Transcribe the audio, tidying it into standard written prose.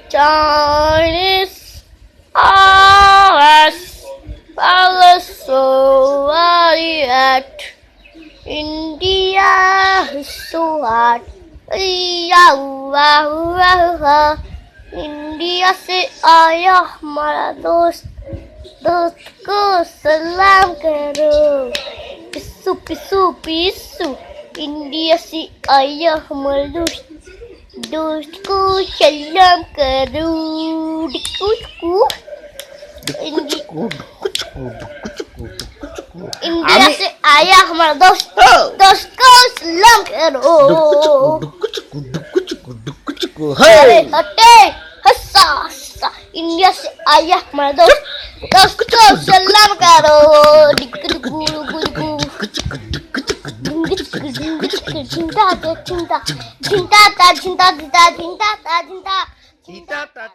Chinese RS Palestine. India is so hot. India से आया हमारा दोस्त, दोस्त को सलाम करो। पिस्सू पिस्सू पिस्सू, इंडिया से आया हमारा दोस्त, दोस्त को सलाम करो। डिक्कू इंडिया से आया हमारा दोस्त, दोस्त को सलाम करो। अरे हटे, हंसा हंसा। इंडिया से आया हमारा दोस्त, दोस्त को सलाम करो। चिंता चिंता चिंता चिंता चिंता चिंता चिंता चिंता चिंता।